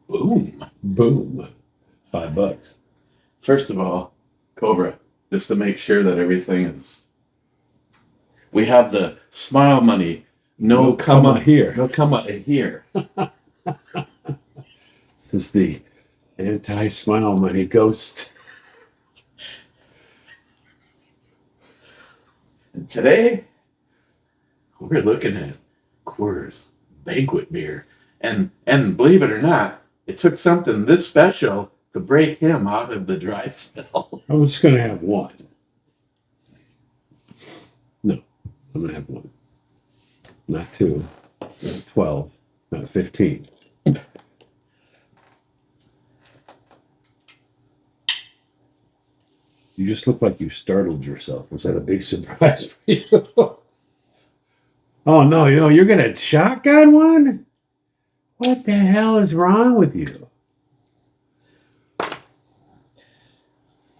Boom. Boom. $5. First of all, Cobra, just to make sure that everything is... We have the smile money. No comma here. No comma here. This is the anti-smile money ghost. And today, we're looking at Coors Banquet beer. And believe it or not, it took something this special to break him out of the dry spell. I'm just going to have one. No, I'm going to have one. Not 2, not 12, not 15. You just look like you startled yourself. Was that a big surprise for you? Oh, no, you're going to shotgun one? What the hell is wrong with you?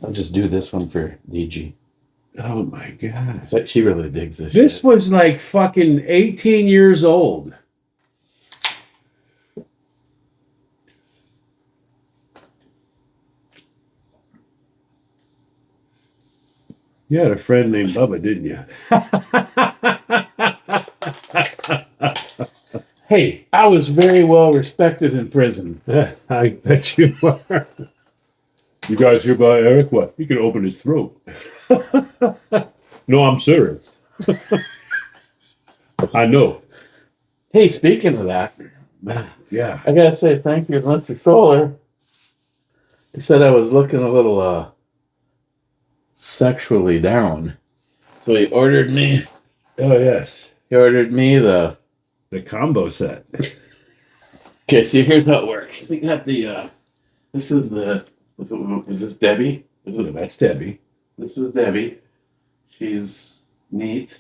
I'll just do this one for DG. Oh, my God. She really digs this This shit. was like fucking 18 years old. You had a friend named Bubba, didn't you? Hey, I was very well respected in prison. I bet you are. You guys hear about Eric? What? He can open his throat. No, I'm serious. I know. Hey, speaking of that, Yeah. I gotta say thank you to Mr. Solar. He said I was looking a little sexually down. So he ordered me Oh, yes. the... The combo set. Okay, so here's how it works. We got the this is this Debbie? That's Debbie. This was Debbie. She's neat.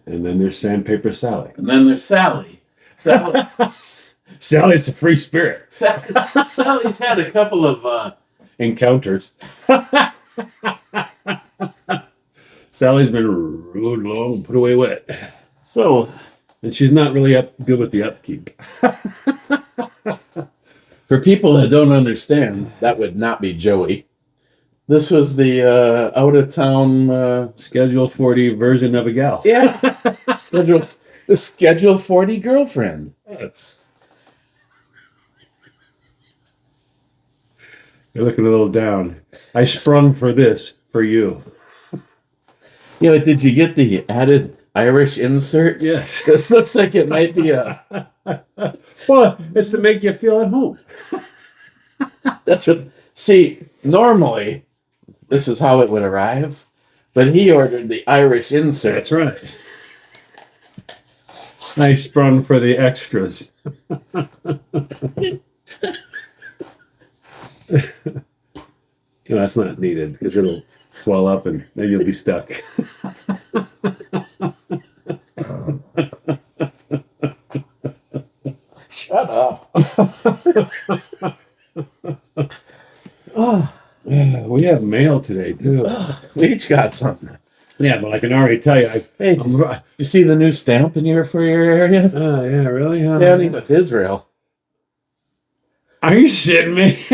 And then there's Sandpaper Sally. And then there's Sally. Sally's a free spirit. Sally's had a couple of Encounters. Sally's been rode along and put away wet. so And she's not really good with the upkeep. for people that don't understand, that would not be Joey. This was the out of town Schedule 40 version of a gal. yeah. Schedule 40 girlfriend. Yes. You're looking a little down. I sprung for this for you. You know, did you get the added Irish insert? Yes. This looks like it might be a... Well, it's to make you feel at home. That's what... See, normally, this is how it would arrive. But he ordered the Irish insert. That's right. I sprung for the extras. No, that's not needed because it'll swell up and then you'll be stuck. Shut up. We have mail today too. We each got something. Yeah, but I can already tell you. Hey, you see the new stamp in here for your area? Oh, yeah, really? Standing with Israel. Are you shitting me?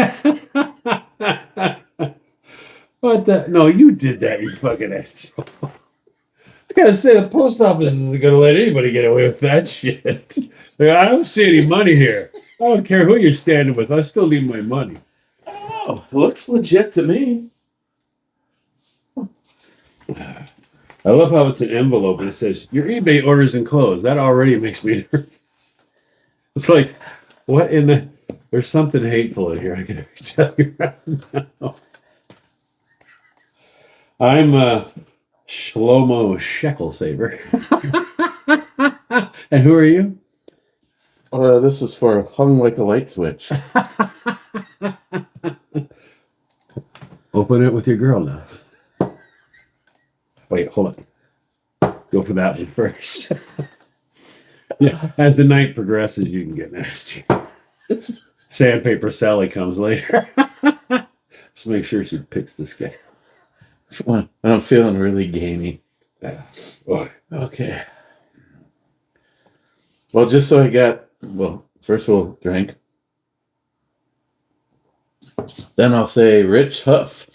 What the? No, you did that, you fucking asshole. I gotta say, the post office isn't gonna let anybody get away with that shit. I don't see any money here. I don't care who you're standing with. I still need my money. I don't know. It looks legit to me. I love how it's an envelope and it says, your eBay orders enclosed. That already makes me nervous. It's like, what in the... There's something hateful in here, I can tell you right now. I'm Shlomo Shekel Saver. And who are you? This is for hung like a light switch. Open it with your girl now. Wait, hold on. Go for that one first. Yeah, as the night progresses, you can get nasty. Sandpaper Sally comes later. Just make sure she picks the scale. I'm feeling really gamey. Yeah. Boy. Okay. Well, just so I got... Well, first we'll drink. Then I'll say Rich Huff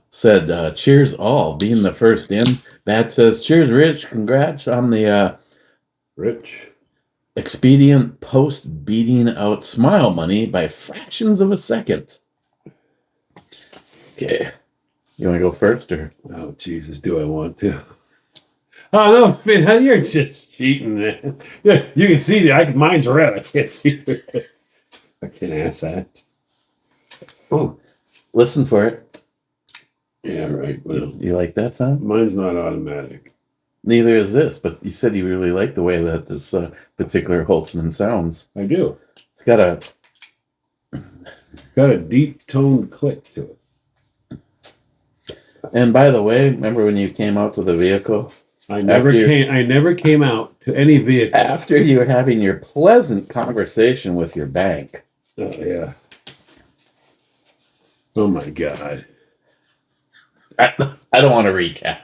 said, cheers all, being the first in. Bad says, cheers, Rich. Congrats on the Rich. expedient post beating out Smile Money by fractions of a second. Okay. You want to go first, or? Oh, Jesus, do I want to? Oh, no, Finn, you're just cheating, man. Yeah, you can see that. Mine's red. I can't see it. I can't ask that. Oh, Listen for it. yeah, right. Well, You like that sound? mine's not automatic. Neither is this, but you said you really like the way that this particular Holtzman sounds. I do. It's got a... Got a deep toned click to it. And by the way, remember when you came out to the vehicle? I never came out to any vehicle. After you were having your pleasant conversation with your bank. Oh, yeah. Oh, my God. I don't want to recap.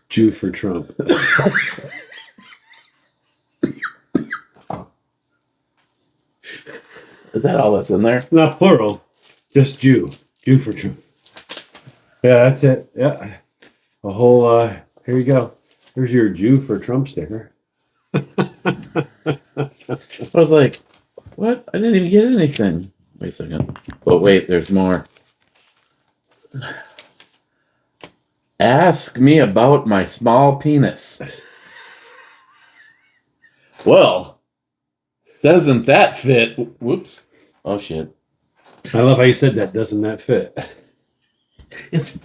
Jew for Trump. Is that all that's in there? Not plural, just Jew. Jew for Trump. Yeah, that's it. Yeah. A whole, here you go. Here's your Jew for Trump sticker. I was like, what? I didn't even get anything. Wait a second. But wait, there's more. Ask me about my small penis. Well, doesn't that fit? Whoops. Oh, shit. I love how you said that. Doesn't that fit? Yes.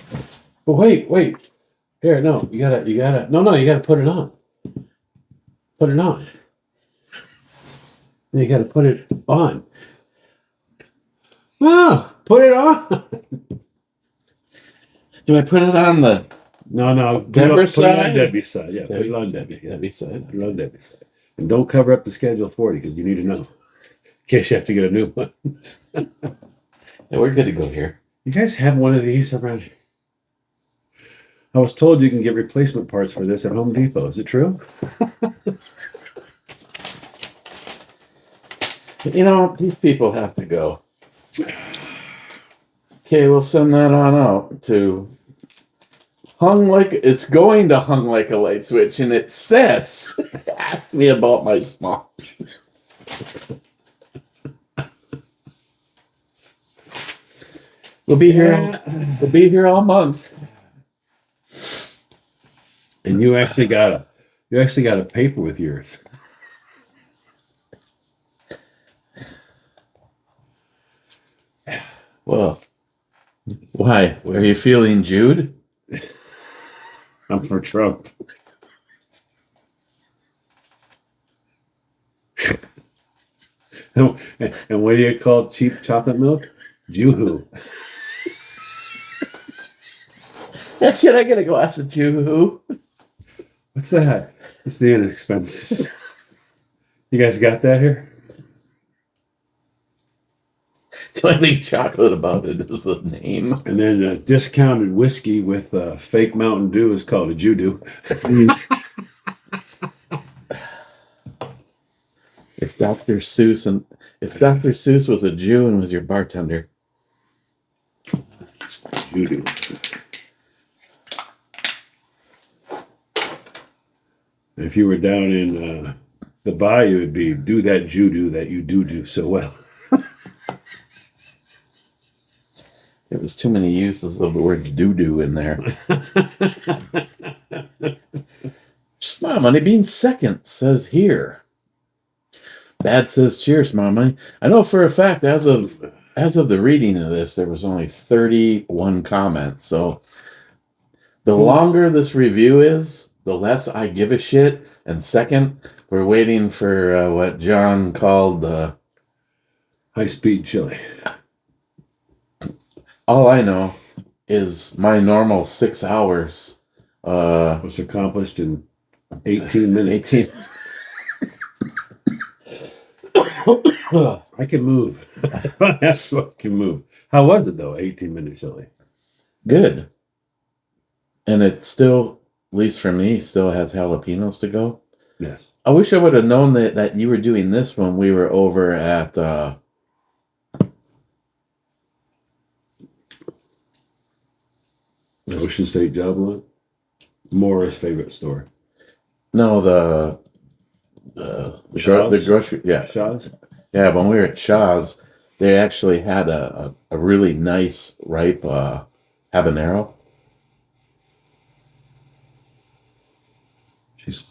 But wait. Here, no, you gotta, you gotta put it on. Put it on. You gotta put it on. Oh, put it on. Do I put it on the No. Deborah's put it on side? Debbie's side. Yeah, put it on Debbie. Yeah. Debbie's side? Put it on Debbie's side. And don't cover up the Schedule 40 because you need to know. In case you have to get a new one. Yeah, we're good to go here. You guys have one of these around here? I was told you can get replacement parts for this at Home Depot. Is it true? You know, these people have to go. Okay, we'll send that on out to it's going to hung like a light switch, and it says, ask me about my small penis. We'll be here all month. And you actually got a paper with yours. Well, why? Are you feeling Jude? I'm for Trump. And what do you call cheap chocolate milk? Jew-hoo. Should I get a glass of Jew? What's that? It's the inexpensive. You guys got that here? The only thing chocolate about it is the name. And then discounted whiskey with fake Mountain Dew is called a Judo. If Dr. Seuss was a Jew and was your bartender. Judo. If you were down in the bayou, it'd be do that Judo that you do so well. There was too many uses of the word doo-doo in there. Smile Money being second says here. Bad says cheers, Smile Money. I know for a fact as of the reading of this, there was only 31 comments. So the longer this review is, the less I give a shit. And second, we're waiting for what John called high-speed chili. All I know is my normal 6 hours Was accomplished in 18 minutes. 18. I can move. That's what I can move. How was it though? 18 minutes chili. Good. And it still, at least for me, still has jalapenos to go. Yes. I wish I would have known that you were doing this when we were over at Ocean State Job Lot. Morris' favorite store. No, the Shaw's? grocery. Yeah, Shaw's? yeah. When we were at Shaw's, they actually had a really nice ripe habanero. She's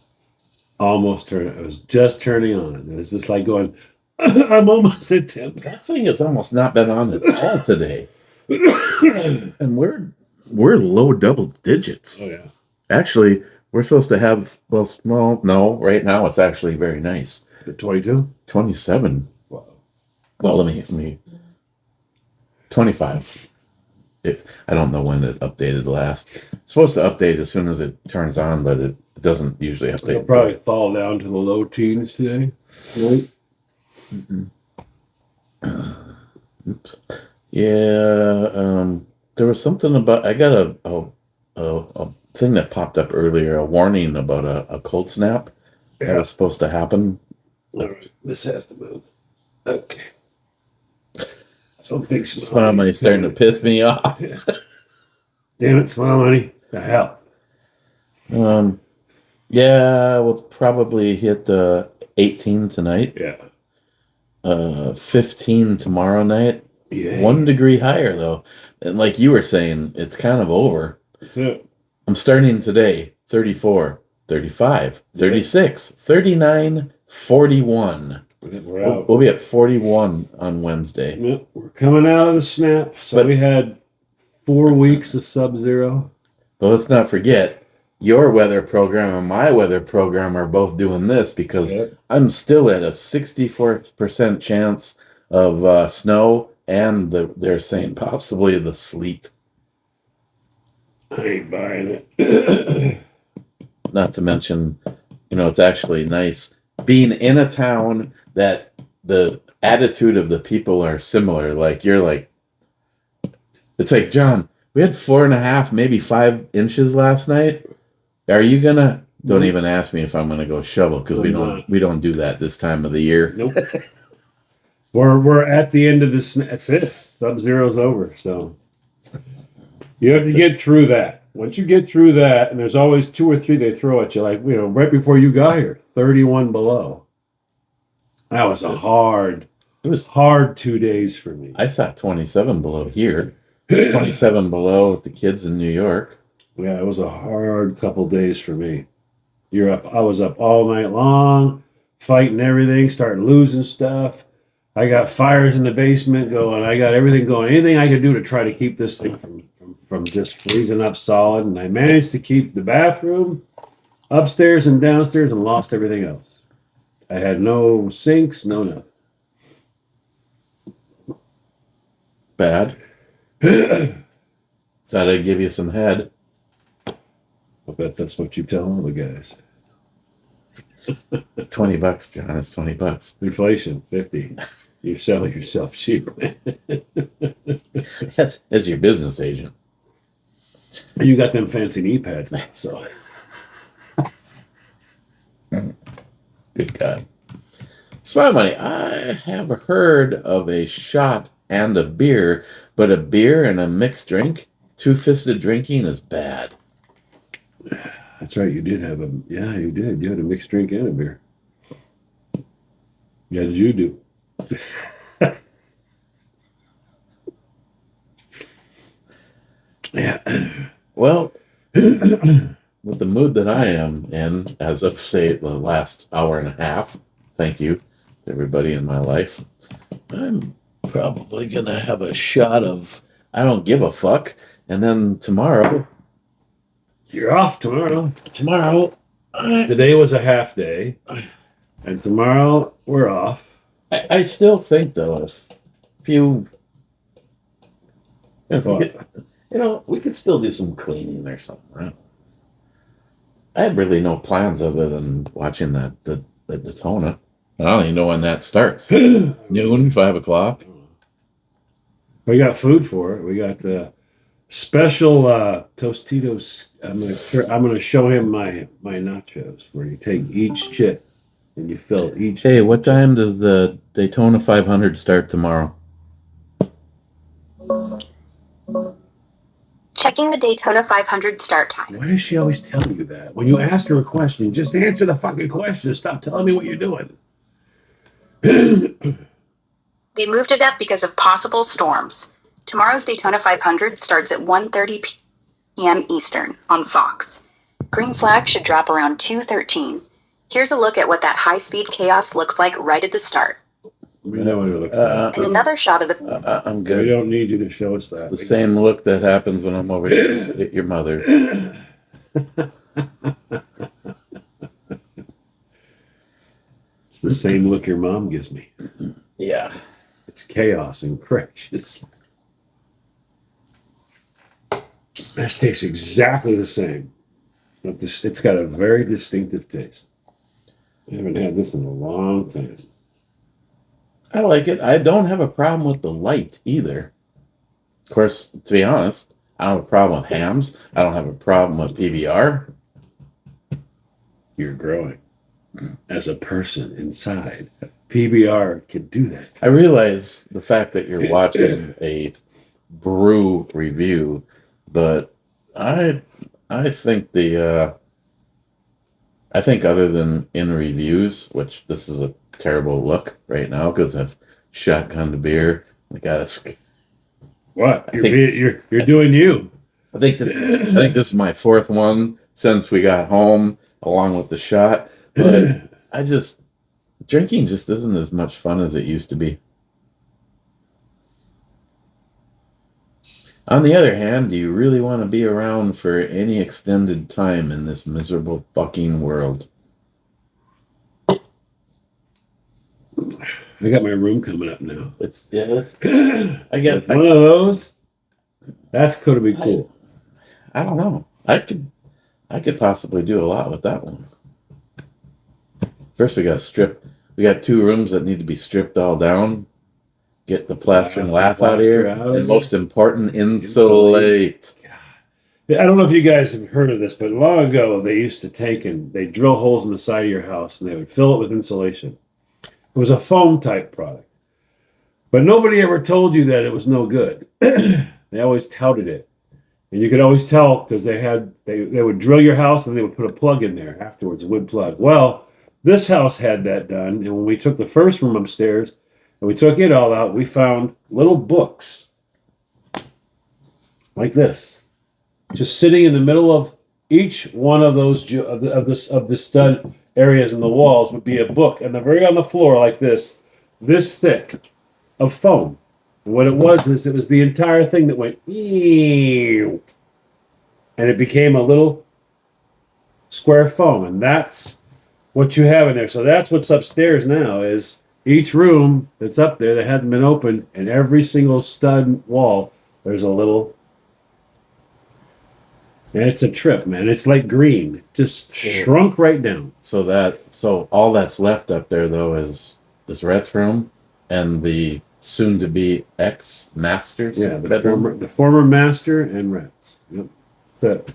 almost turning. I was just turning on. It was just like going, I'm almost at 10. That thing has almost not been on at all today, and we're low double digits. Oh, yeah. Actually, we're supposed to have well, no, right now it's actually very nice. The 22? 27. Wow. Well, let me 25. I don't know when it updated last. It's supposed to update as soon as it turns on, but it doesn't usually update. It'll probably fall down to the low teens today. Right? Oops. Yeah, there was something about I got a thing that popped up earlier, a warning about a cold snap that was supposed to happen. All right. This has to move. Okay. Something Smile money's starting to piss me off. Damn it, Smile Money. The hell. Yeah, we'll probably hit 18 tonight. Yeah. 15 tomorrow night. Yeah. 1 degree higher though. And like you were saying, it's kind of over. That's it. I'm starting today, 34, 35, 36, 39, 41. We're out. We'll be at 41 on Wednesday. Yep, we're coming out of the snap. So But- we had 4 weeks of sub-zero. But let's not forget, your weather program and my weather program are both doing this because Yep. I'm still at a 64% chance of snow and they're saying possibly the sleet. I ain't buying it. Not to mention, it's actually nice being in a town that the attitude of the people are similar. Like you're like, it's like, John, we had 4.5, maybe 5 inches last night. Are you gonna? Don't even ask me if I'm gonna go shovel because we don't do that this time of the year. Nope. We're at the end of this. That's it. Sub-zero's over. So you have to get through that. Once you get through that, and there's always 2 or 3 they throw at you, like right before you got here, 31 below. That was a hard. It was hard 2 days for me. I saw 27 below here, 27 below with the kids in New York. Yeah, it was a hard couple days for me. You're up. I was up all night long, fighting everything, starting losing stuff. I got fires in the basement going. I got everything going. Anything I could do to try to keep this thing from just freezing up solid. And I managed to keep the bathroom upstairs and downstairs and lost everything else. I had no sinks, no nothing. Bad. Thought I'd give you some head. I bet that's what you tell all the guys. $20, John. It's $20. Inflation, 50. You're selling yourself cheap. As your business agent. You got them fancy knee pads now, so. Good God. Smile Money, I have heard of a shot and a beer, but a beer and a mixed drink, two-fisted drinking is bad. That's right, you did have yeah, you did. You had a mixed drink and a beer. Yeah, did you do? Yeah. Well, with the mood that I am in, as of, say, the last hour and a half, thank you to everybody in my life, I'm probably going to have a shot of I don't give a fuck. And then tomorrow... You're off tomorrow. Today was a half day. And tomorrow we're off. I still think, though, if you... we could still do some cleaning or something, right? I had really no plans other than watching the Daytona. I don't even know when that starts. Noon, 5 o'clock. We got food for it. We got the special Tostitos. I'm gonna show him my nachos where you take each chip and you fill each. Hey, what time does the Daytona 500 start tomorrow? Checking the Daytona 500 start time. Why does she always tell you that? When you ask her a question, just answer the fucking question. Stop telling me what you're doing. They moved it up because of possible storms. Tomorrow's Daytona 500 starts at 1:30 p.m. Eastern on Fox. Green flag should drop around 2:13. Here's a look at what that high-speed chaos looks like right at the start. We know what it looks like. And another shot of the... I'm We good. don't need you to show us that. The same look that happens when I'm over here at your mother. It's the same look your mom gives me. Yeah. It's chaos and crashes. This tastes exactly the same. But it's got a very distinctive taste. I haven't had this in a long time. I like it. I don't have a problem with the light either. Of course, to be honest, I don't have a problem with hams. I don't have a problem with PBR. You're growing as a person inside. PBR can do that. I realize the fact that you're watching a brew review, but I think I think other than in reviews, which this is a terrible look right now because I've shotgunned a beer. I got What? You're doing you. I think this is my fourth one since we got home, along with the shot. But drinking just isn't as much fun as it used to be. On the other hand, do you really want to be around for any extended time in this miserable fucking world? I got my room coming up now. I guess One of those. That's going to be cool. I don't know. I could possibly do a lot with that one. First, we got to strip. We got 2 rooms that need to be stripped all down. Get the plaster and lath out of here. And most important, insulate. I don't know if you guys have heard of this, but long ago they used to take and they drill holes in the side of your house and they would fill it with insulation. It was a foam type product. But nobody ever told you that it was no good. They always touted it. And you could always tell because they would drill your house and they would put a plug in there afterwards, a wood plug. Well, this house had that done. And when we took the first room upstairs and we took it all out, we found little books like this, just sitting in the middle of each one of those of the stud areas in the walls would be a book, and very on the floor like this thick of foam. And what it was the entire thing that went, and it became a little square foam, and that's what you have in there. So that's what's upstairs now is each room that's up there that hasn't been opened, and every single stud wall, there's a little. And it's a trip, man. It's like green, just shrunk right down. So all that's left up there though is this Rhett's room and the soon-to-be ex-master. Yeah, the former master and Rhett's. Yep, that's it.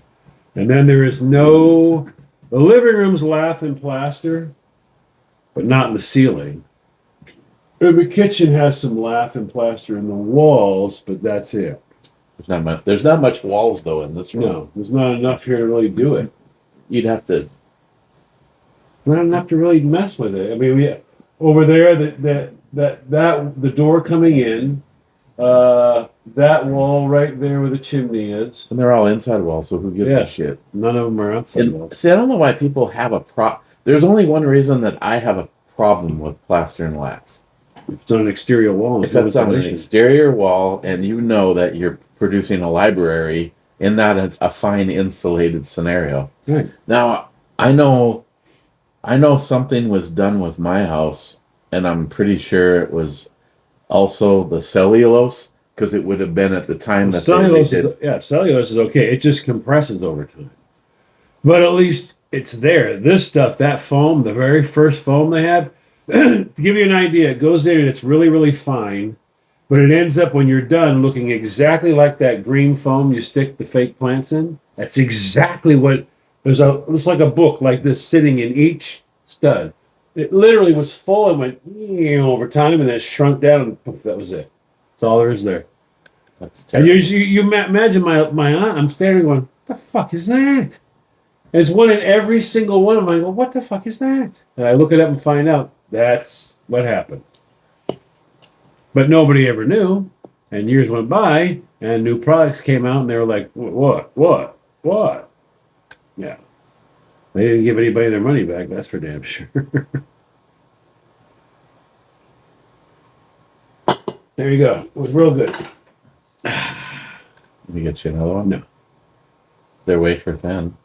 And then there is the living room's lath and plaster, but not in the ceiling. And the kitchen has some lath and plaster in the walls, but that's it. There's not much walls though in this room. No, there's not enough here to really do it. You'd have to. Not enough to really mess with it. I mean, over there, the door coming in, that wall right there where the chimney is. And they're all inside walls, so who gives a shit? None of them are outside walls. See, I don't know why people have a There's only one reason that I have a problem with plaster and lath. If it's on an exterior wall, if it's on an exterior wall, and you know that you're producing a library in not a fine insulated scenario. Right. Now, I know something was done with my house, and I'm pretty sure it was also the cellulose, because it would have been at the time that cellulose they did. Cellulose is okay. It just compresses over time. But at least it's there. This stuff, that foam, the very first foam they have, to give you an idea, it goes in and it's really, really fine, but it ends up when you're done looking exactly like that green foam you stick the fake plants in. That's exactly what it's like a book like this sitting in each stud. It literally was full and went over time and then it shrunk down and poof, that was it. That's all there is there. That's And terrible. imagine my aunt. I'm staring, going, "The fuck is that?" And it's one in every single one of them. I go, "What the fuck is that?" And I look it up and find out that's what happened. But nobody ever knew. And years went by, and new products came out, and they were like, what? Yeah. They didn't give anybody their money back. That's for damn sure. There you go. It was real good. Let me get you another one. No. They're wafer thin.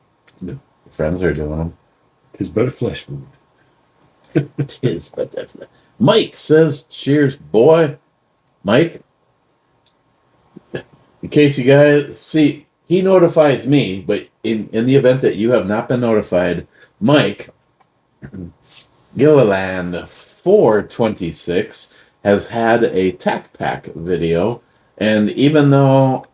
No. Your friends are doing them. It's but a flesh wound. It is, but definitely. Mike says, "Cheers, boy." Mike, in case you guys see, he notifies me, but in the event that you have not been notified, Mike Gilliland 426 has had a Tac Pack video, and even though,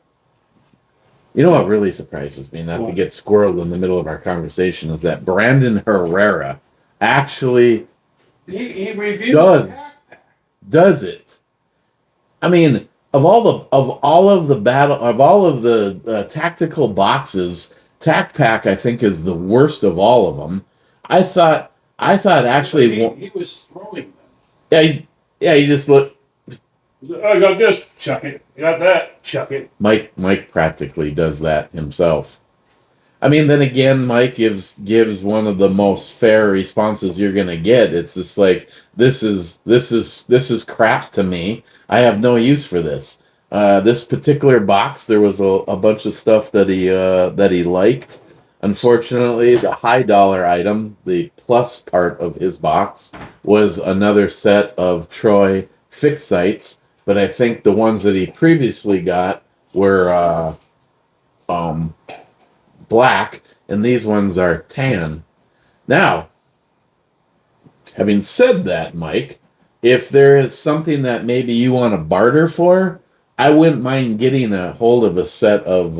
you know what really surprises me, not to get squirreled in the middle of our conversation, is that Brandon Herrera actually He reviewed does it. I mean, of all of the tactical boxes, Tac Pack I think is the worst of all of them. I thought actually he was throwing them. yeah, you just look. I got this, chuck it. You got that, chuck it. Mike practically does that himself. I mean, then again, Mike gives one of the most fair responses you're gonna get. It's just like, this is crap to me. I have no use for this. This particular box, there was a bunch of stuff that he liked. Unfortunately, the high dollar item, the plus part of his box, was another set of Troy fixed sights. But I think the ones that he previously got were black, and these ones are tan. Now, having said that, Mike, if there is something that maybe you want to barter for, I wouldn't mind getting a hold of a set of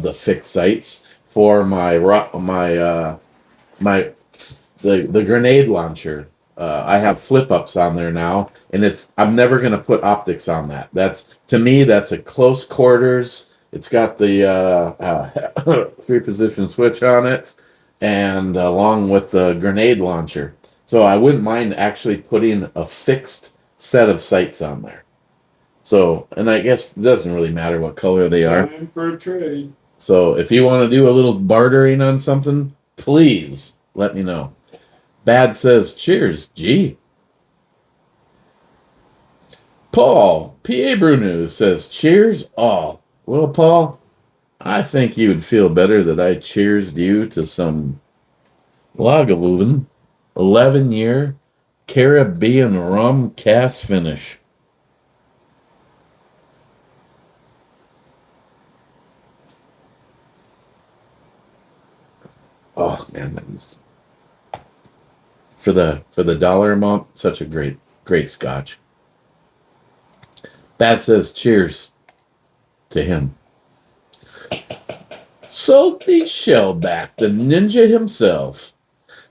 the fixed sights for the grenade launcher. I have flip ups on there now, and I'm never going to put optics on that. To me, that's a close quarters. It's got the 3-position switch on it, and along with the grenade launcher. So I wouldn't mind actually putting a fixed set of sights on there. So, and I guess it doesn't really matter what color they are. Time for a trade. So if you want to do a little bartering on something, please let me know. Bad says, "Cheers, G." Paul, PA Brew News, says, "Cheers all." Well, Paul, I think you would feel better that I cheersed you to some Lagavulin 11-year Caribbean rum cast finish. Oh man, that is for the dollar amount, such a great scotch. Bat says, "Cheers" to him. Salty Shellback, the ninja himself.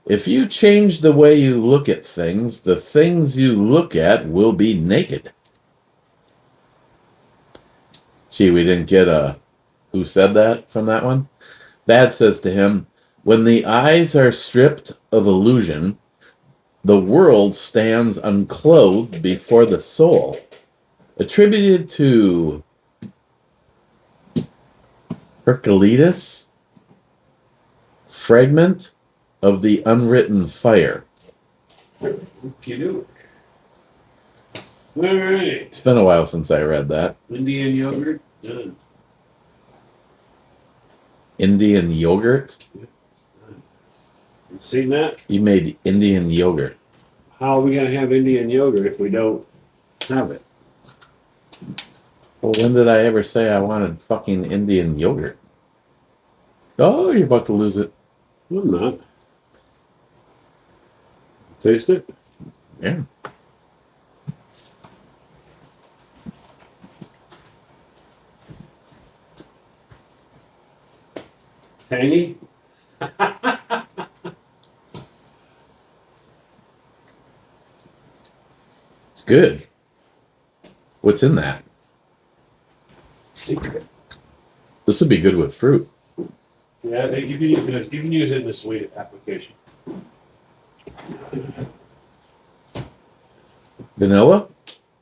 If you change the way you look at things, the things you look at will be naked. Gee, we didn't get a who said that from that one. Bad says to him, "When the eyes are stripped of illusion, the world stands unclothed before the soul." Attributed to Herculetus, fragment of the unwritten fire. You All right. It's been a while since I read that. Indian yogurt. Done. Indian yogurt? Seen that? You made Indian yogurt. How are we going to have Indian yogurt if we don't have it? Well, when did I ever say I wanted fucking Indian yogurt? Oh, you're about to lose it. I'm not. Taste it? Yeah. Tangy? It's good. What's in that? Secret. This would be good with fruit. Yeah, you can use it. You can use it in the sweet application. Vanilla?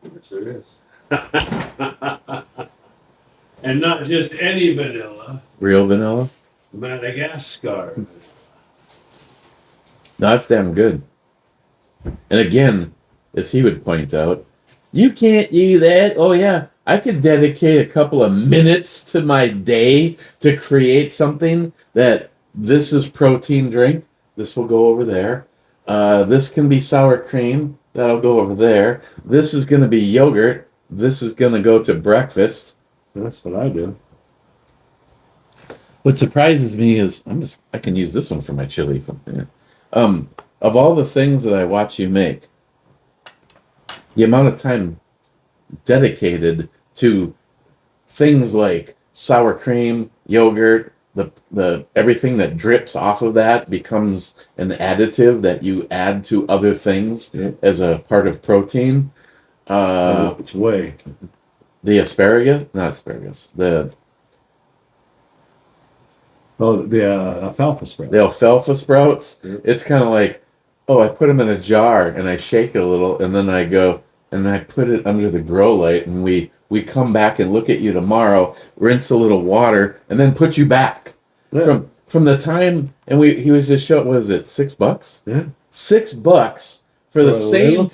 Yes, there is. And not just any vanilla. Real vanilla? Madagascar. That's damn good. And again, as he would point out, you can't do that. Oh, yeah. I could dedicate a couple of minutes to my day to create something that this is protein drink. This will go over there. This can be sour cream. That'll go over there. This is going to be yogurt. This is going to go to breakfast. That's what I do. What surprises me is I can use this one for my chili. Of all the things that I watch you make, the amount of time dedicated to things like sour cream, yogurt, the everything that drips off of that becomes an additive that you add to other things as a part of protein. It's way. The asparagus, not asparagus, the alfalfa sprout. the alfalfa sprouts. Yep. It's kind of like, oh, I put them in a jar and I shake it a little, and then I go and I put it under the grow light, and we come back and look at you tomorrow, rinse a little water, and then put you back. Yeah. From the time, and he was just showing, was it $6? Yeah. $6 for the same,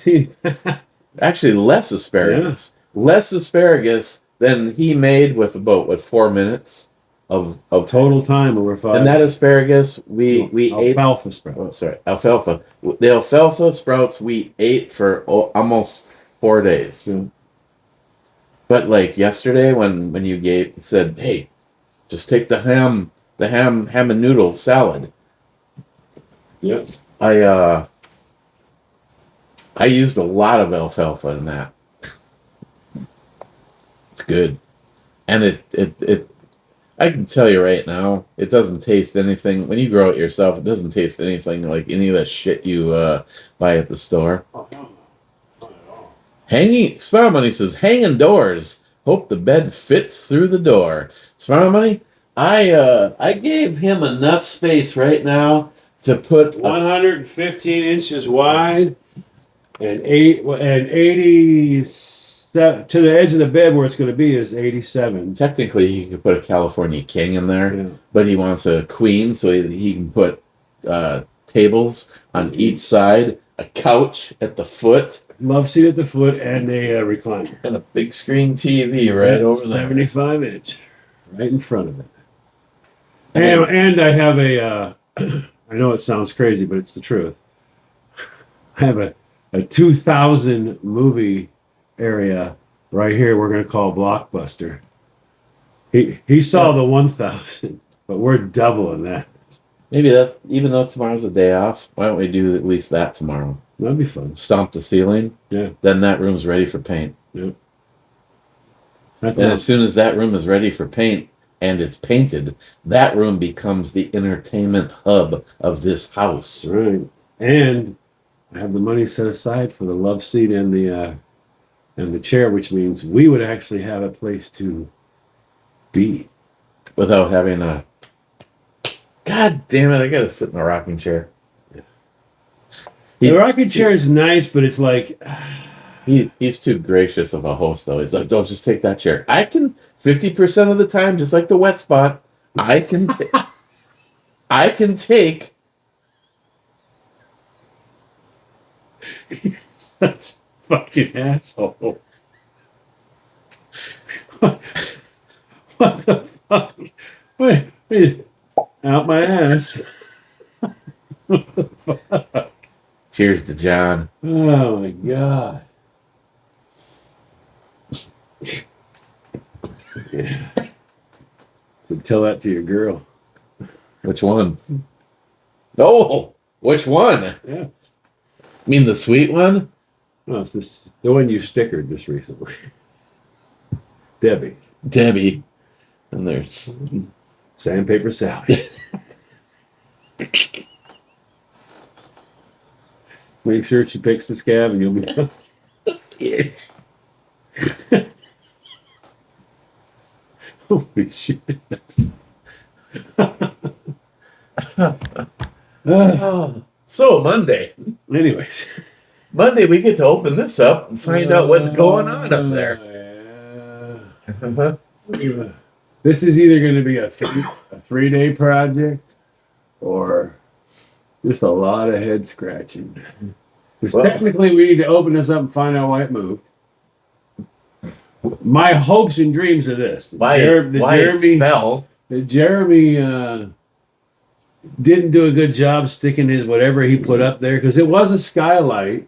actually less asparagus. Yeah. Less asparagus than he made with about, 4 minutes of total time over 5. And that asparagus, we ate. Alfalfa sprouts. Oh, sorry, alfalfa. The alfalfa sprouts we ate for almost 4 days. Yeah. But like yesterday, when you said, "Hey, just take the ham and noodle salad." Yeah. I used a lot of alfalfa in that. It's good, and it. I can tell you right now, it doesn't taste anything. When you grow it yourself, it doesn't taste anything like any of the shit you buy at the store. Oh, no. Not at all. Smile Money says, hanging doors. Hope the bed fits through the door. Smile Money, I gave him enough space right now to put 115 inches wide and 80 to the edge of the bed where it's going to be is 87. Technically, he could put a California King in there, Yeah. but he wants a queen, so he can put tables on each side, a couch at the foot, love seat at the foot, and a recliner. and a big screen TV right over there. 75 inch, right in front of it. And I have a, I know it sounds crazy, but it's the truth. I have a 2000 movie area right here we're going to call Blockbuster. He saw the 1000, but we're doubling that. Maybe that, even though tomorrow's a day off, why don't we do at least that tomorrow? That'd be fun. Stomp the ceiling. Yeah. Then that room's ready for paint. Yeah. And as soon as that room is ready for paint and it's painted, that room becomes the entertainment hub of this house. Right. And I have the money set aside for the love seat and the chair, which means we would actually have a place to be. Without having a... God damn it, I gotta sit in a rocking chair. Yeah. The rocking chair is nice, but it's like... He's too gracious of a host, though. He's like, don't just take that chair. I can, 50% of the time, just like the wet spot, I can take... Such a fucking asshole. What the fuck? Wait. Out my ass. What the fuck? Cheers to John. Oh my god. Yeah. Would tell that to your girl. Which one? Oh, which one? Yeah. You mean the sweet one? No, it's the one you stickered just recently. Debbie. And there's Sandpaper Sally. Make sure she picks the scab and you'll be Holy shit. So Monday. Anyways. Monday we get to open this up and find out what's going on up there. Yeah. This is either going to be a 3-day project or just a lot of head scratching. Because technically we need to open this up and find out why it moved. My hopes and dreams are this. It fell. Jeremy didn't do a good job sticking his whatever he put up there because it was a skylight.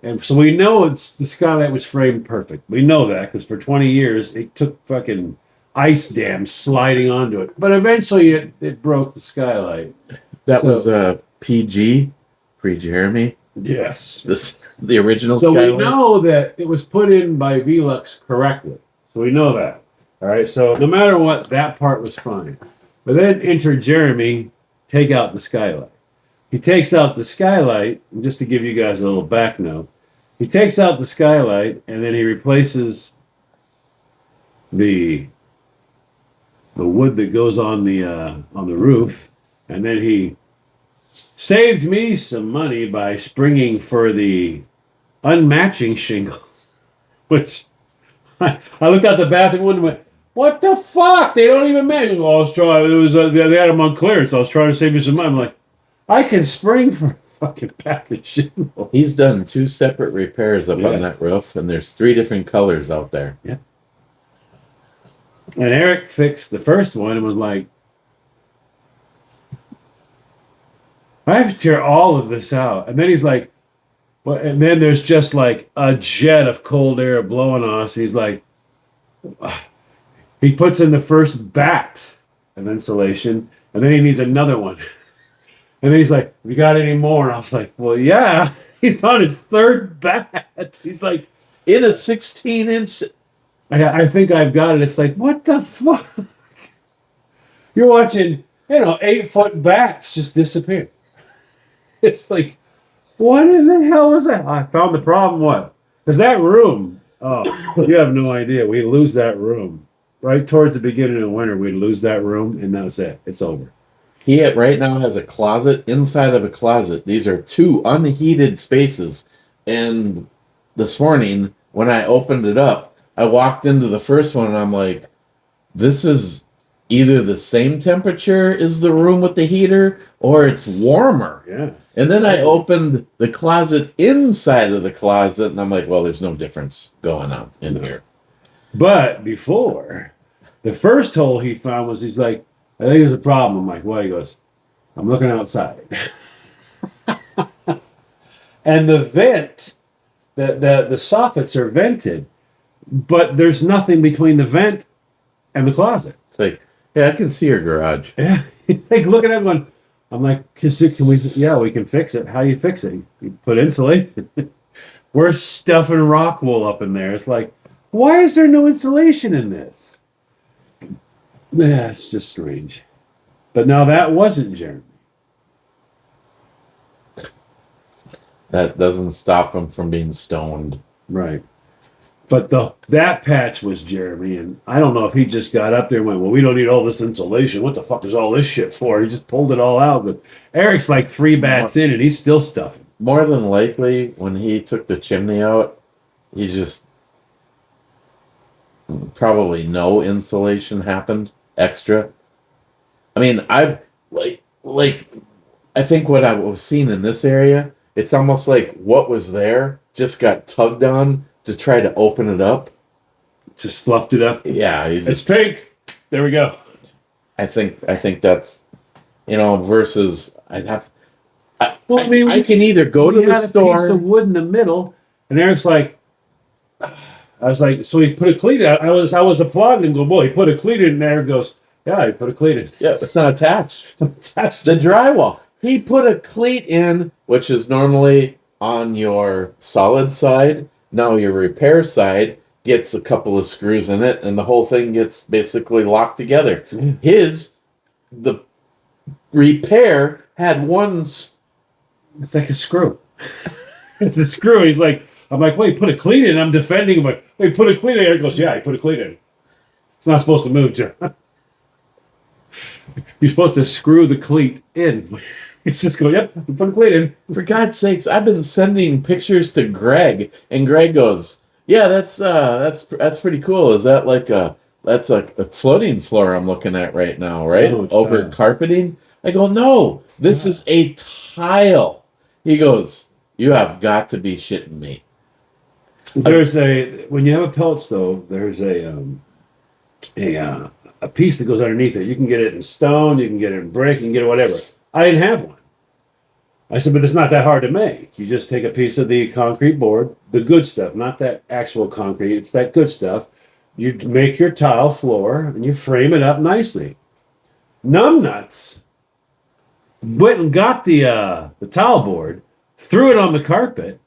And so we know the skylight was framed perfect. We know that because for 20 years it took fucking ice dams sliding onto it. But eventually it broke the skylight. That was PG, pre-Jeremy. Yes. The original So skylight. we know that it was put in by Velux correctly. So we know that. All right. So no matter what, that part was fine. But then enter Jeremy, take out the skylight. He takes out the skylight, and just to give you guys a little back note, he takes out the skylight and then he replaces the wood that goes on the roof, and then he saved me some money by springing for the unmatching shingles, which I looked out the bathroom window and went, what the fuck? They don't even match. Oh, I was trying. It was they had them on clearance. I was trying to save you some money. I'm like, I can spring for a fucking pack of shingles. He's done 2 separate repairs up on that roof, and there's 3 different colors out there. Yeah. And Eric fixed the first one and was like, I have to tear all of this out. And then he's like, well, and then there's just like a jet of cold air blowing on us. He's like, he puts in the first bat of insulation, and then he needs another one. And then he's like, "You got any more?" And I was like, "Well, yeah." He's on his 3rd bat. He's like, in a 16-inch. I think I've got it. It's like, what the fuck? You're watching, 8-foot bats just disappear. It's like, what in the hell is that? I found the problem. What? Because that room, you have no idea. We lose that room. Right towards the beginning of winter, we'd lose that room, and that's it. It's over. He right now has a closet inside of a closet. These are 2 unheated spaces. And this morning, when I opened it up, I walked into the first one, and I'm like, this is either the same temperature as the room with the heater, or it's warmer. Yes. And then I opened the closet inside of the closet, and I'm like, well, there's no difference going on in here. But before, the first hole he found was, he's like, I think there's a problem. I'm like, what? He goes, I'm looking outside. And the vent, the soffits are vented, but there's nothing between the vent and the closet. It's like, yeah, I can see your garage. Yeah. Like looking at one. I'm like, can we? Yeah, we can fix it. How you fix it? You put insulation. We're stuffing rock wool up in there. It's like, why is there no insulation in this? Yeah, it's just strange. But now that wasn't Jeremy. That doesn't stop him from being stoned. Right. But that patch was Jeremy, and I don't know if he just got up there and went, well, we don't need all this insulation. What the fuck is all this shit for? He just pulled it all out. But Eric's like 3 bats in, and he's still stuffing. More than likely, when he took the chimney out, he just probably no insulation happened extra. I mean, I've like I think what I was seeing in this area, it's almost like what was there just got tugged on to try to open it up. Just fluffed it up. Yeah, It's pink. There we go. I think that's versus I can either go to the store. A piece of wood in the middle, and Eric's like, I was like, so he put a cleat out. I was applauding him. Go, boy, he put a cleat in there. Goes, yeah, he put a cleat in. Yeah, it's not attached. It's attached. The drywall. He put a cleat in, which is normally on your solid side. Now your repair side gets a couple of screws in it, and the whole thing gets basically locked together. Mm. The repair had one. It's like a screw. It's a screw. I'm like, wait, put a cleat in. I'm defending him. Like, wait, put a cleat in. He goes, yeah, he put a cleat in. It's not supposed to move, John. You're supposed to screw the cleat in. It's just go, yep, put the cleat in. For God's sakes, I've been sending pictures to Greg, and Greg goes, "Yeah, that's pretty cool. Is that like that's like a floating floor I'm looking at right now, right? No, it's Over tile. carpeting?" I go, "No, this is a tile." He goes, "You have got to be shitting me." There's when you have a pellet stove, there's a piece that goes underneath it. You can get it in stone, you can get it in brick, you can get it whatever. I didn't have one. I said, but it's not that hard to make. You just take a piece of the concrete board, the good stuff, not that actual concrete, it's that good stuff. You make your tile floor and you frame it up nicely. Numbnuts went and got the tile board, threw it on the carpet,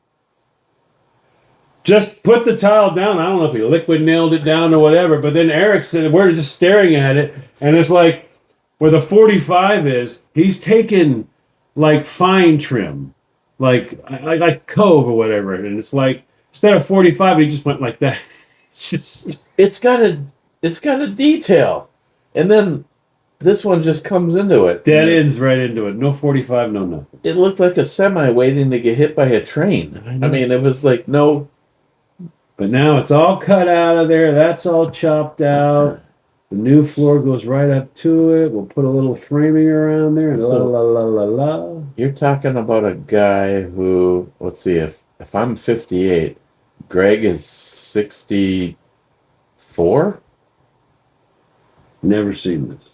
just put the tile down. I don't know if he liquid nailed it down or whatever, but then Eric said, we're just staring at it, and it's like where the 45 is, he's taken like fine trim, like Cove or whatever, and it's like instead of 45, he just went like that. It's got a detail, and then this one just comes into it. Dead ends right into it. No 45, no nothing. It looked like a semi waiting to get hit by a train. I mean, it was like no. But now it's all cut out of there. That's all chopped out. The new floor goes right up to it. We'll put a little framing around there. And So- la la la la la. You're talking about a guy who, let's see, if I'm 58, Greg is 64, Never seen this.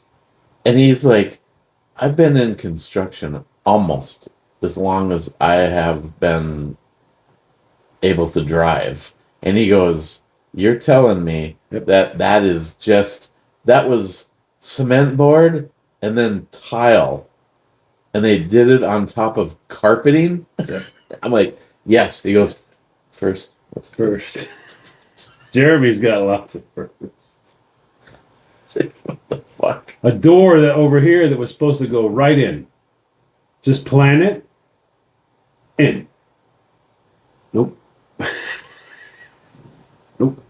and he's like, I've been in construction almost as long as I have been able to drive. And he goes, "You're telling me Yep. that was cement board and then tile, and they did it on top of carpeting?" Yep. I'm like, "Yes." He goes, "First, what's First. Jeremy's got lots of first. what the fuck?" A door that over here that was supposed to go right in. Just plan it. In. Nope. Nope.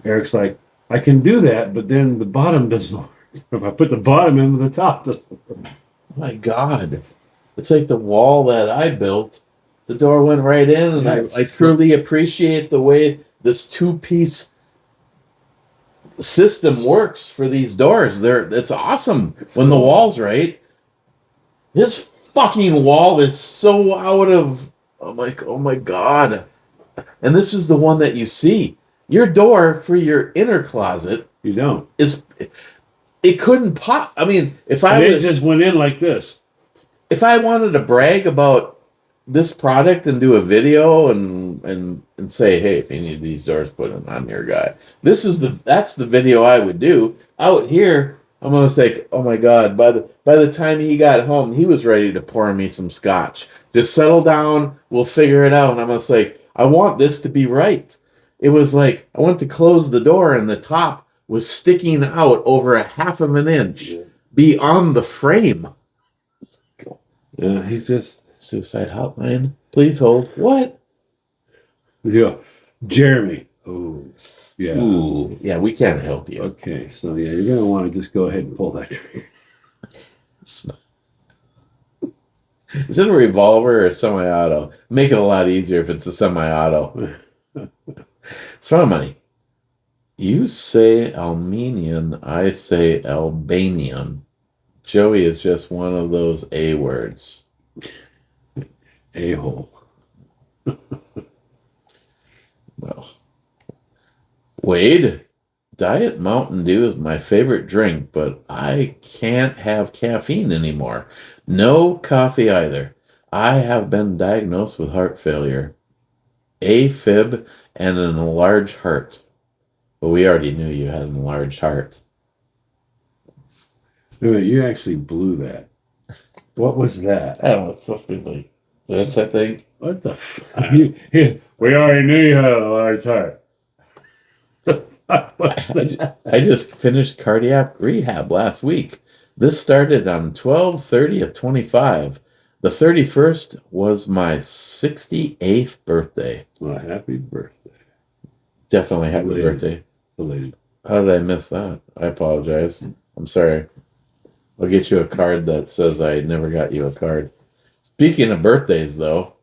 Eric's like, I can do that, but then the bottom doesn't work. If I put the bottom in, the top doesn't work. My God, it's like the wall that I built. The door went right in, and Yeah, I truly appreciate the way this two-piece system works for these doors. It's awesome when the wall's right. This fucking wall is so out of. I'm like, oh my God. And this is the one that you see. Your door for your inner closet You don't. it couldn't pop. I mean, if And it just went in like this. I wanted to brag about this product and do a video and say, hey, if you need these doors put in, I'm your guy. That's the video I would do. Out here, I'm gonna say, oh my God, by the time he got home, he was ready to pour me some scotch. Just settle down, we'll figure it out. And I'm gonna say, I want this to be right. It was like I went to close the door and the top was sticking out over a half of an inch beyond the frame. Yeah, he's just. Suicide hotline, please hold. What? Yeah. Jeremy. Oh, yeah. Ooh, yeah, we can't help you. Okay, so yeah, you're gonna want to just go ahead and pull that trigger. Is it a revolver or semi-auto? Make it a lot easier if it's a semi-auto. It's fun money. You say Armenian, I say Albanian. Joey is just one of those A words. A-hole. Well, Wade, Diet Mountain Dew is my favorite drink, but I can't have caffeine anymore. No coffee either. I have been diagnosed with heart failure, AFib, and an enlarged heart. But we already knew you had an enlarged heart. Wait a minute, you actually blew that. What was that? I don't know, it's supposed to be like this, I think. What the fuck? We already knew you had a large heart. What's that? I just finished cardiac rehab last week. This started on 12/30/25. The 31st was my 68th birthday. Well, happy birthday. Definitely happy Belated. birthday. Belated. How did I miss that? I apologize. I'm sorry. I'll get you a card that says I never got you a card. Speaking of birthdays, though,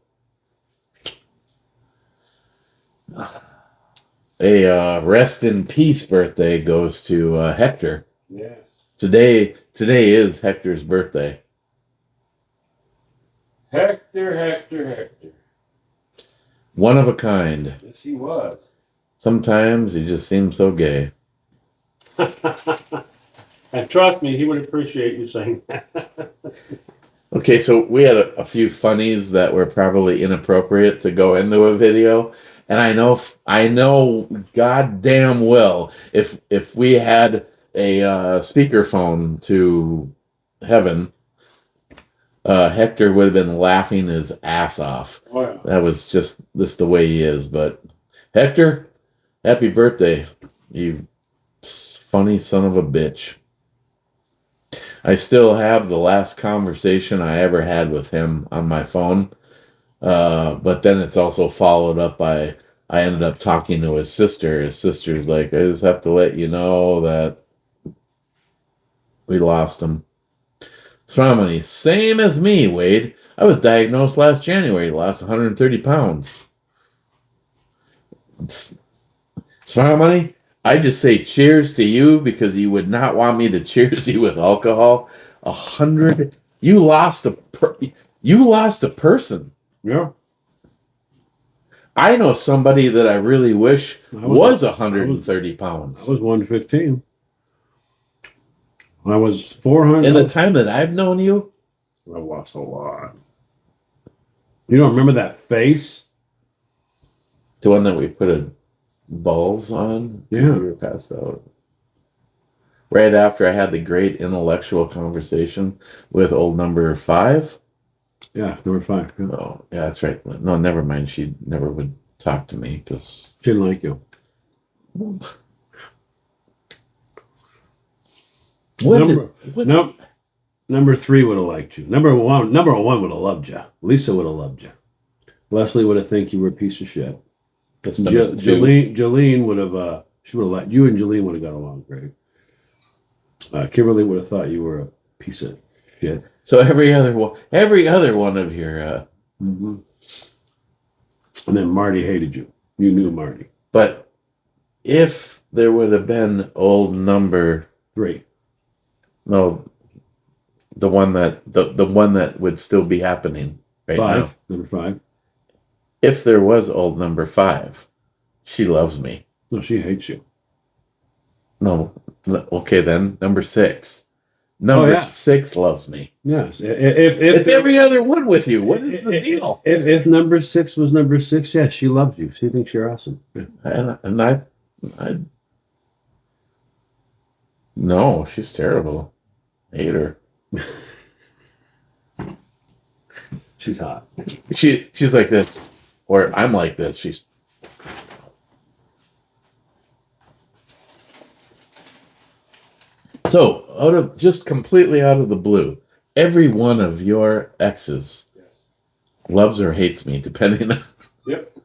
a rest in peace birthday goes to Hector. Yes. Today is Hector's birthday. Hector. One of a kind. Yes, he was. Sometimes he just seems so gay. And trust me, he would appreciate you saying that. Okay, so we had a few funnies that were probably inappropriate to go into a video, and I know, goddamn well if we had a speakerphone to heaven, Hector would have been laughing his ass off. Oh, yeah. That was just the way he is. But Hector, happy birthday, you funny son of a bitch. I still have the last conversation I ever had with him on my phone. But then it's also followed up by, I ended up talking to his sister. His sister's like, I just have to let you know that we lost him. Sramani, same as me, Wade. I was diagnosed last January, lost 130 pounds. Sramani, I just say cheers to you because you would not want me to cheers you with alcohol. 100. You lost a person. Yeah. I know somebody that I really wish was 130 I pounds. was 115. I was 400. In the time that I've known you, I lost a lot. You don't remember that face? the one that we put a balls on, Yeah. you were passed out. Right after I had the great intellectual conversation with old number 5. Yeah, number 5. Yeah. Oh, yeah, that's right. No, never mind. She never would talk to me because She didn't like you. Number 3 would have liked you. Number one would have loved you. Lisa would have loved you. Leslie would have think you were a piece of shit. Jolene would have. She would have liked you, and Jolene would have got along great. Kimberly would have thought you were a piece of shit. So every other one of your. Mm-hmm. And then Marty hated you. You knew Marty. But if there would have been old number 3. No, the one that would still be happening right 5. now. Number 5. If there was old number 5, she loves me. No, she hates you. No, okay then. Number 6. Number 6 loves me. Yes. If it's every other one with you. What is the deal? If number 6 was number 6, yes, she loves you. She thinks you're awesome. Yeah. And I no, she's terrible. I hate her. She's hot. She's like this, or I'm like this. She's. So, completely out of the blue, every one of your exes loves or hates me, depending on. Yep.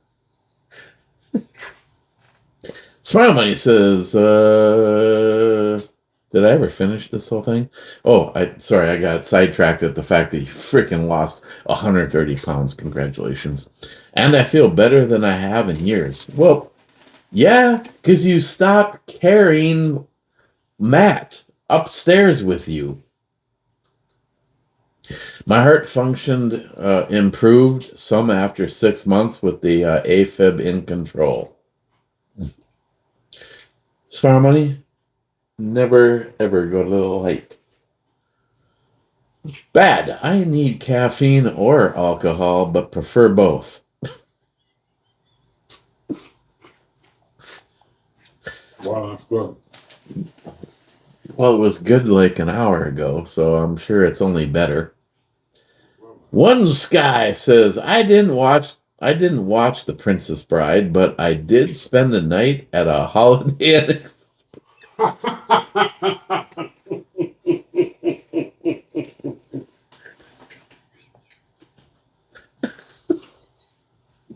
Smile Money says, did I ever finish this whole thing? Oh, I got sidetracked at the fact that you freaking lost 130 pounds. Congratulations. And I feel better than I have in years. Well, yeah, because you stopped carrying Matt upstairs with you. My heart functioned improved some after 6 months with the AFib in control. Smart Money, never ever go to the light. Bad. I need caffeine or alcohol, but prefer both. Wow, that's good. Well, it was good like an hour ago, so I'm sure it's only better. One Sky says, I didn't watch The Princess Bride, but I did spend the night at a Holiday Inn.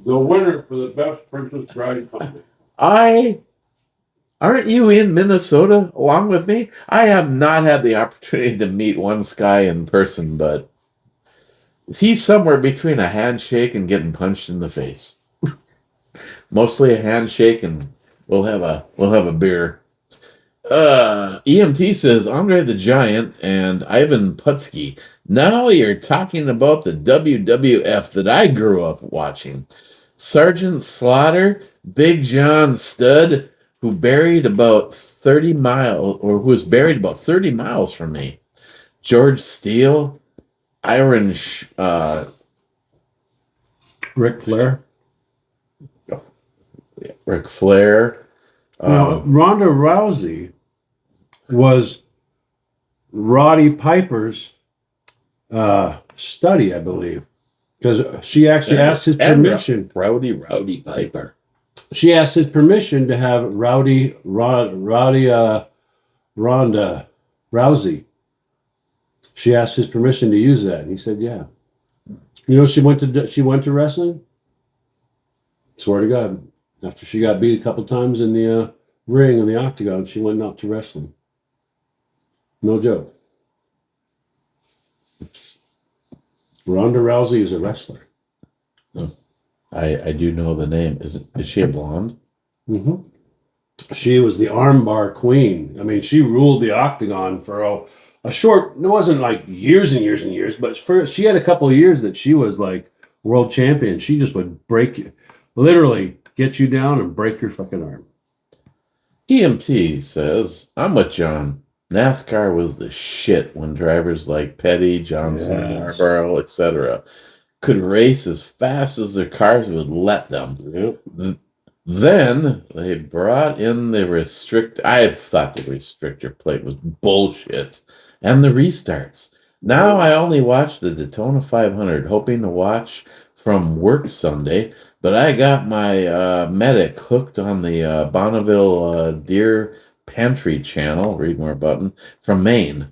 The winner for the best Princess Bride comedy. Aren't you in Minnesota along with me? I have not had the opportunity to meet one Sky in person, but he's somewhere between a handshake and getting punched in the face. Mostly a handshake, and we'll have a beer. EMT says Andre the Giant and Ivan Putski. Now you're talking about the WWF that I grew up watching. Sergeant Slaughter, Big John Studd, who was buried about 30 miles from me. George Steele, Ric Flair. Ric Flair. Now, Ronda Rousey was Roddy Piper's study, I believe, because she actually asked his permission. Rowdy Piper. She asked his permission to have Ronda Rousey. She asked his permission to use that, and he said, "Yeah." You know, she went to wrestling. Swear to God, after she got beat a couple times in the ring in the octagon, she went out to wrestling. No joke. Oops. Ronda Rousey is a wrestler. I do know the name. Is she a blonde? Mm-hmm. She was the armbar queen. I mean, she ruled the octagon for a short. It wasn't like years and years and years, but she had a couple of years that she was like world champion. She just would break you, literally get you down and break your fucking arm. EMT says, I'm with John. NASCAR was the shit when drivers like Petty, Johnson, Yarborough, etc. could race as fast as their cars would let them. Yep. Then they brought in the I thought the restrictor plate was bullshit. And the restarts. Now I only watch the Daytona 500, hoping to watch from work Sunday, but I got my medic hooked on the Bonneville Deer Pantry channel, read more button, from Maine.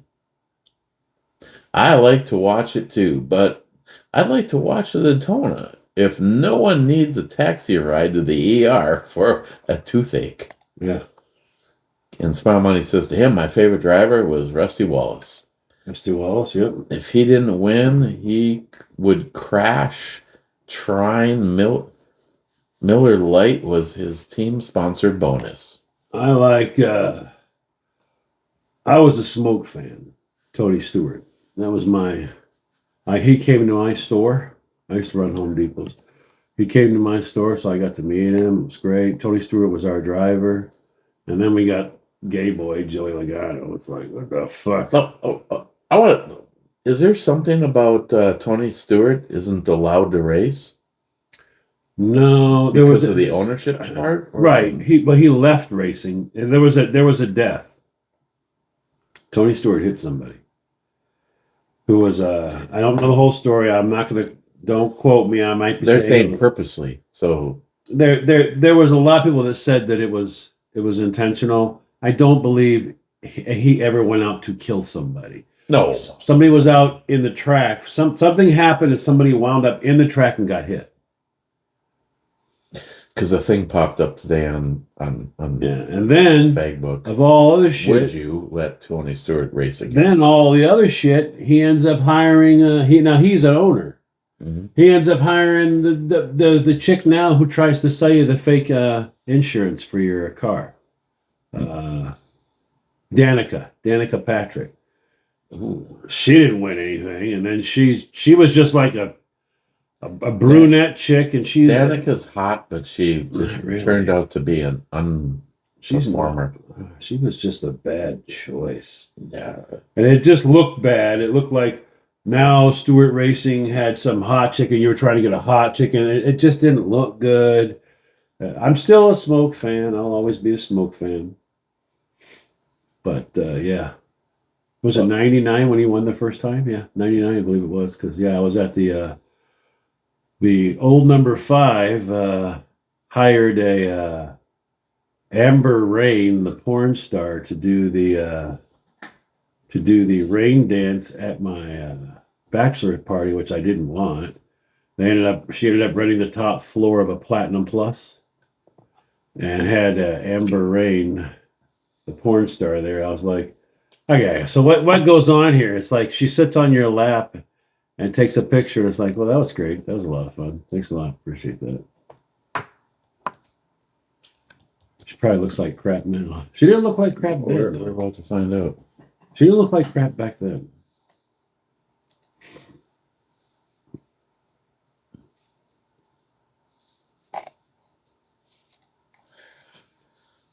I like to watch it too, but I'd like to watch the Daytona if no one needs a taxi ride to the ER for a toothache. Yeah. And Smile Money says to him, my favorite driver was Rusty Wallace. Rusty Wallace, yep. If he didn't win, he would crash. Trine Miller Lite was his team-sponsored bonus. I was a Smoke fan, Tony Stewart. That was he came to my store. I used to run Home Depots. He came to my store, so I got to meet him. It was great. Tony Stewart was our driver. And then we got Gay Boy, Joey Logano. It's like, what the fuck? Is there something about Tony Stewart isn't allowed to race? No, because of the ownership part, right? He left racing, and there was a death. Tony Stewart hit somebody who was I don't know the whole story. I'm not gonna. Don't quote me. I might be. They're saying purposely. So there was a lot of people that said that it was intentional. I don't believe he ever went out to kill somebody. No, somebody was out in the track. Something happened, and somebody wound up in the track and got hit. Because the thing popped up today on and then Facebook of all other shit. Would you let Tony Stewart race again? Then all the other shit, he ends up hiring. He's an owner. Mm-hmm. He ends up hiring the chick now who tries to sell you the fake insurance for your car. Danica Patrick. Ooh, she didn't win anything, and then she was just like a brunette chick, and Danica's hot, but she just turned out to be an performer. She was just a bad choice. Yeah, and it just looked bad. It looked like now Stewart Racing had some hot chicken. You were trying to get a hot chicken. It just didn't look good. I'm still a Smoke fan. I'll always be a Smoke fan. But yeah. Was it 99 when he won the first time? Yeah, 99, I believe it was. Because, I was at the old number 5 hired a Amber Rain, the porn star, to do the rain dance at my bachelor party, which I didn't want. She ended up renting the top floor of a Platinum Plus. and had Amber Rain, the porn star there. I was like, okay, so what goes on here? It's like she sits on your lap and takes a picture. It's like, well, that was great. That was a lot of fun. Thanks a lot. Appreciate that. She probably looks like crap now. She didn't look like crap We're then. about to find out. She didn't look like crap back then.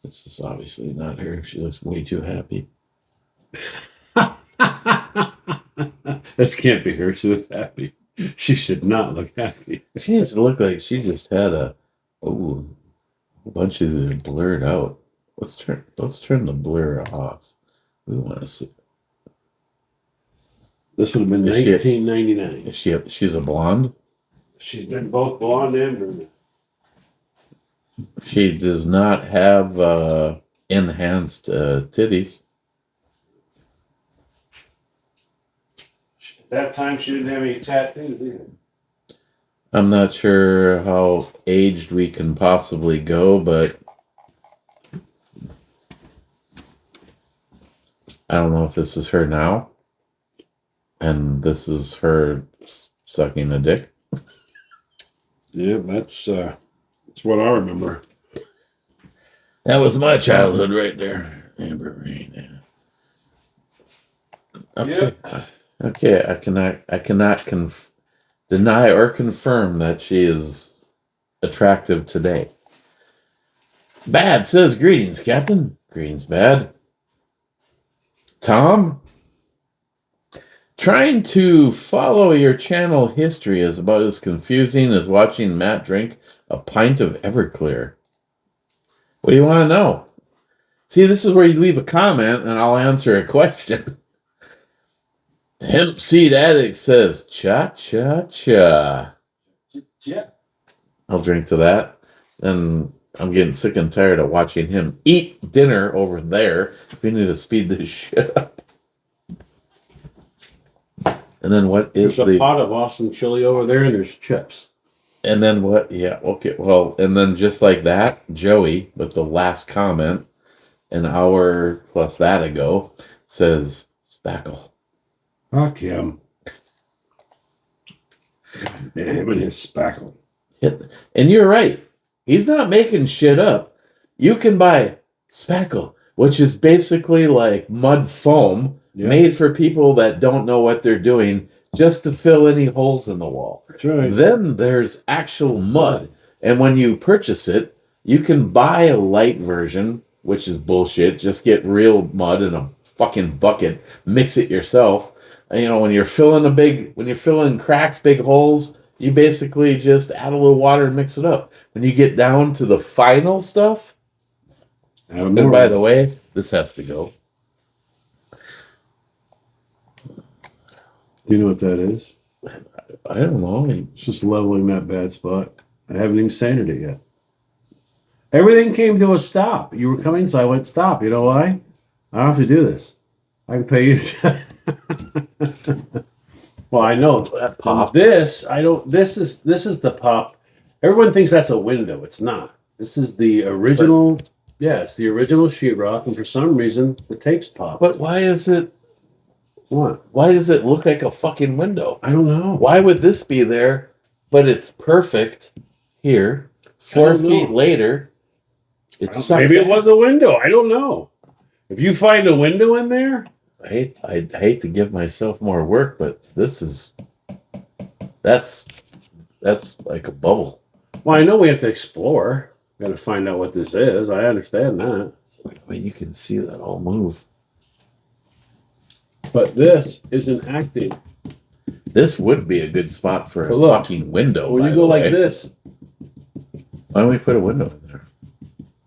This is obviously not her. She looks way too happy. This can't be her. She looks happy. She should not look happy. She needs to look like she just had a bunch of these are blurred out. Let's turn the blur off. We want to see. This would have been Is she- 1999. She's a blonde. She's been both blonde and brunette. She does not have enhanced titties. At that time, she didn't have any tattoos either. I'm not sure how aged we can possibly go, but I don't know if this is her now. And this is her sucking a dick. Yeah, that's what I remember. That was my childhood right there. Amber Rain. Yeah. Okay. Okay. I cannot deny or confirm that she is attractive today. Bad says greetings, Captain. Greetings, Bad. Tom? Trying to follow your channel history is about as confusing as watching Matt drink a pint of Everclear. What do you want to know? See, this is where you leave a comment and I'll answer a question. Hemp Seed Addict says, cha-cha-cha. Yeah. I'll drink to that. Then I'm getting sick and tired of watching him eat dinner over there. We need to speed this shit up. And then what is There's a pot of awesome chili over there, and there's chips. And then what? Yeah, okay. Well, and then just like that, Joey, with the last comment, an hour plus that ago, says spackle. Fuck him. Him and his spackle. And you're right. He's not making shit up. You can buy spackle, which is basically like mud foam made for people that don't know what they're doing, just to fill any holes in the wall. That's right. Then there's actual mud. And when you purchase it, you can buy a light version, which is bullshit. Just get real mud in a fucking bucket, mix it yourself. And, you know, when you're filling cracks, big holes, you basically just add a little water and mix it up. When you get down to the final stuff, and by the way, this has to go. Do you know what that is? I don't know. It's just leveling that bad spot. I haven't even sanded it yet. Everything came to a stop. You were coming, so I went stop. You know why? I don't have to do this. I can pay you. Well, I know That pop. this. I don't. This is the pop. Everyone thinks that's a window. It's not. This is the original. Yeah, it's the original sheetrock, and for some reason, the tape's popped. But why is it? What? Why does it look like a fucking window? I don't know. Why would this be there, but it's perfect here? 4 feet later, it sucks. Maybe it was a ass. window. I don't know. If you find a window in there, I hate to give myself more work, but that's like a bubble. well, I know we have to explore. Got to find out what this is. I understand that. I mean, you can see that all move. But this isn't acting. This would be a good spot for a But look, fucking window. When by you the go like way. this, Why don't we put a window in there?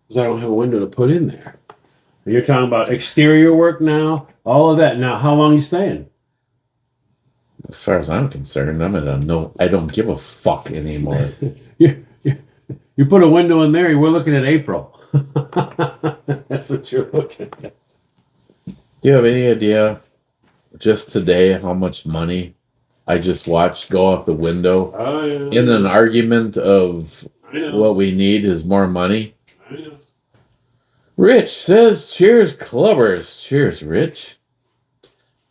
because I don't have a window to put in there. And you're talking about exterior work now, all of that. Now, how long are you staying? As far as I'm concerned, I don't give a fuck anymore. You put a window in there, we're looking at April. That's what you're looking at. Do you have any idea, just today, how much money I just watched go out the window Oh, yeah. in an argument of I know. what we need is more money? I know. Rich says, cheers, clubbers. Cheers, Rich.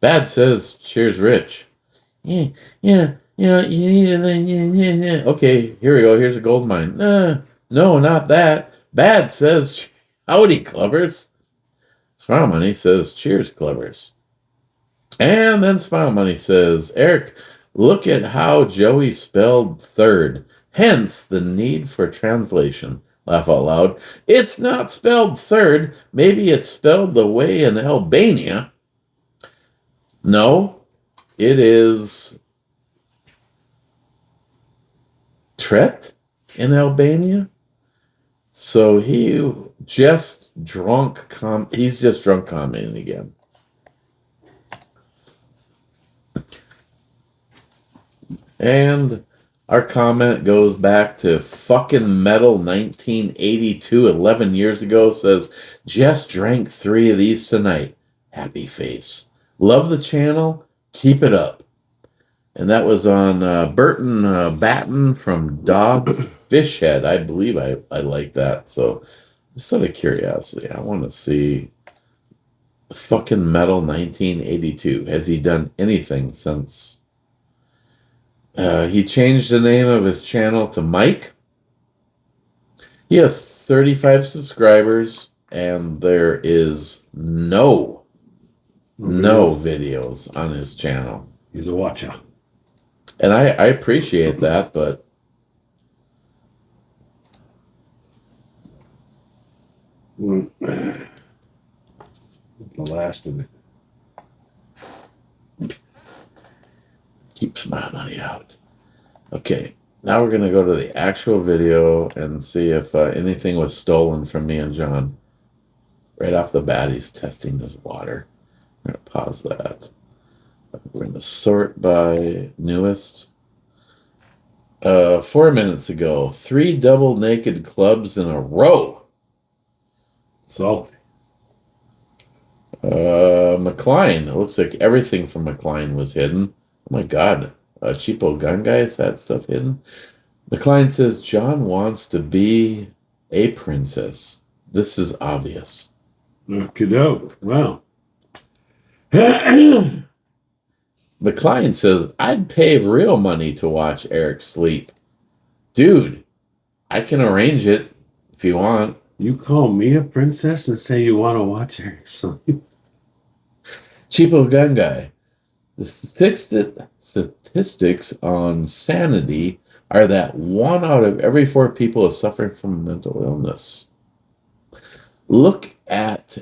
Bad says, cheers, Rich. Yeah, you need a thing. Yeah. Okay, here we go. Here's a gold mine. No, not that. Bad says, howdy, clubbers. Smile Money says, cheers, clubbers. And then Smile Money says, Eric, look at how Joey spelled third. Hence the need for translation. Laugh out loud. It's not spelled third. Maybe it's spelled the way in Albania. No, it is Tret in Albania. So he's just drunk commenting again. And our comment goes back to fucking metal 1982, 11 years ago. Says, just drank 3 of these tonight. Happy face. Love the channel. Keep it up. And that was on Burton Batten from Dog Fishhead. I believe I like that. So just out of curiosity, I want to see fucking metal 1982. Has he done anything since? He changed the name of his channel to Mike. He has 35 subscribers, and there is no videos on his channel. He's a watcher. And I appreciate that, but the last of it. keep Smile Money out. Okay, now we're going to go to the actual video and see if anything was stolen from me and John. Right off the bat, he's testing his water. I'm going to pause that. We're going to sort by newest. 4 minutes ago, 3 double naked clubs in a row. Salty. McLean. It looks like everything from McLean was hidden. Oh my God. Cheapo Gun Guys had stuff hidden. McLean says, John wants to be a princess. This is obvious. Okey-doke. Wow. McLean says, I'd pay real money to watch Eric sleep. Dude, I can arrange it if you want. You call me a princess and say you want to watch Eric sleep? Cheapo Gun Guy. The statistics on sanity are that 1 out of every 4 people is suffering from mental illness. Look at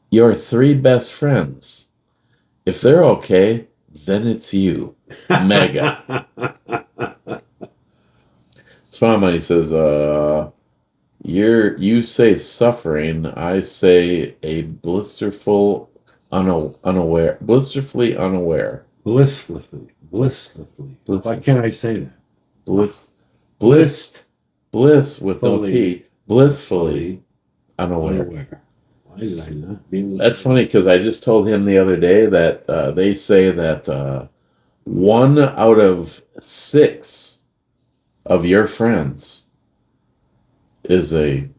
your 3 best friends. If they're okay, then it's you. Mega. Smile Money says, you say suffering, I say a blissfully unaware. Blissfully. Why can't I say that? Bliss with no T. Blissfully unaware. Why did I not be able to? That's funny because I just told him the other day that they say that 1 out of 6 of your friends is a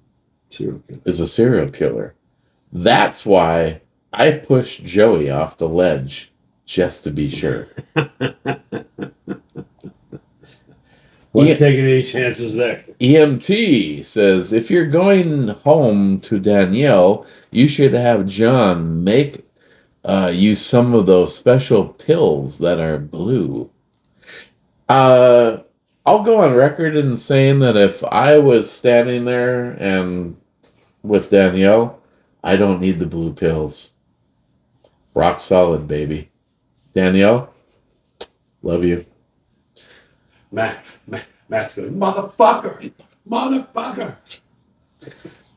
serial killer. That's why I pushed Joey off the ledge just to be sure. Wasn't taking any chances there. EMT says, if you're going home to Danielle, you should have John make you some of those special pills that are blue. I'll go on record in saying that if I was standing there and with Danielle, I don't need the blue pills. Rock solid, baby. Danielle, love you. Matt's going, motherfucker.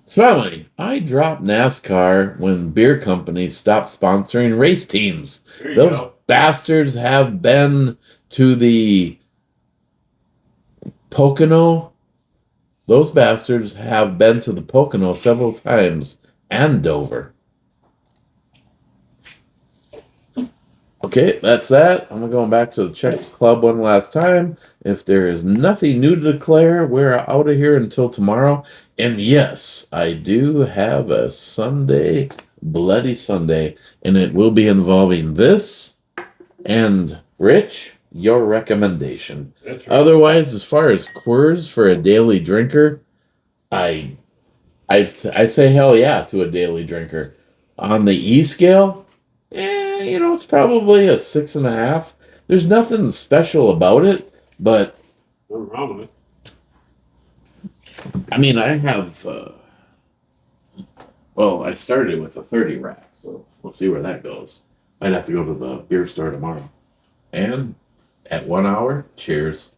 Smile Money. I dropped NASCAR when beer companies stopped sponsoring race teams. Those bastards have been to the Pocono. Those bastards have been to the Pocono several times and Dover. Okay, that's that. I'm going back to the check club one last time. If there is nothing new to declare, we're out of here until tomorrow. And yes, I do have a Sunday, Bloody Sunday, and it will be involving this and Rich, your recommendation. That's right. Otherwise, as far as Coors for a daily drinker, I I say hell yeah to a daily drinker. On the E scale, it's probably a 6.5. There's nothing special about it, but Nothing wrong with it. I mean, I have. Well, I started with a 30 rack, so we'll see where that goes. I'd have to go to the beer store tomorrow. And at 1 hour, cheers.